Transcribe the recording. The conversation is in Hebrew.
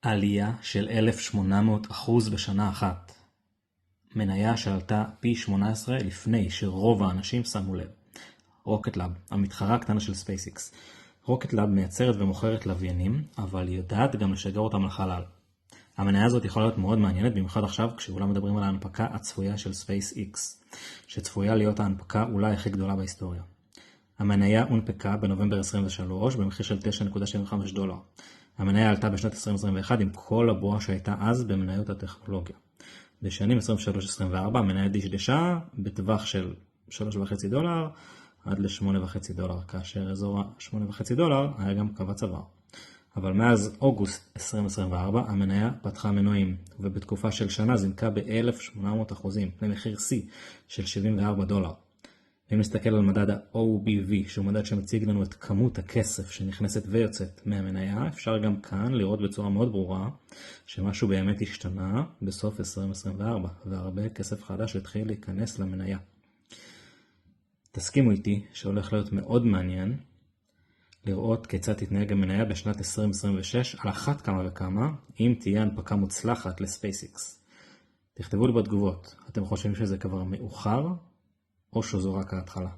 עלייה של 1,800% בשנה אחת. מניה שעלתה פי 18 לפני שרוב האנשים שמו לב. רוקט לאב, המתחרה הקטנה של ספייסיקס. רוקט לאב מייצרת ומוכרת לוויינים, אבל היא יודעת גם לשגר אותם לחלל. המניה הזאת יכולה להיות מאוד מעניינת, במיוחד עכשיו כשאולם מדברים על ההנפקה הצפויה של SpaceX, שצפויה להיות ההנפקה אולי הכי גדולה בהיסטוריה. המניה הונפקה בנובמבר 23 במחיר של $9.75. המניה עלתה בשנת 2021 עם כל הבועה שהייתה אז במניות הטכנולוגיה. בשנים 23-24 המניה דשדשה בטווח של $3.5 עד ל$8.5, כאשר אזור $8.5 היה גם קו הצוואר. אבל מאז אוגוסט 2024 המניה פתחה מנועים, ובתקופה של שנה זינקה ב-1,800% למחיר C של $74. אם נסתכל על מדד ה-OBV, שהוא מדד שמציג לנו את כמות הכסף שנכנסת ויוצאת מהמניה, אפשר גם כאן לראות בצורה מאוד ברורה שמשהו באמת השתנה בסוף 2024, והרבה כסף חדש התחיל להיכנס למניה. תסכימו איתי שהולך להיות מאוד מעניין לראות כיצד תתנהג המניה בשנת 2026 על אחת כמה וכמה, אם תהיה הנפקה מוצלחת לספייסיקס. תכתבו לי בתגובות, אתם חושבים שזה כבר מאוחר או שזו רק ההתחלה?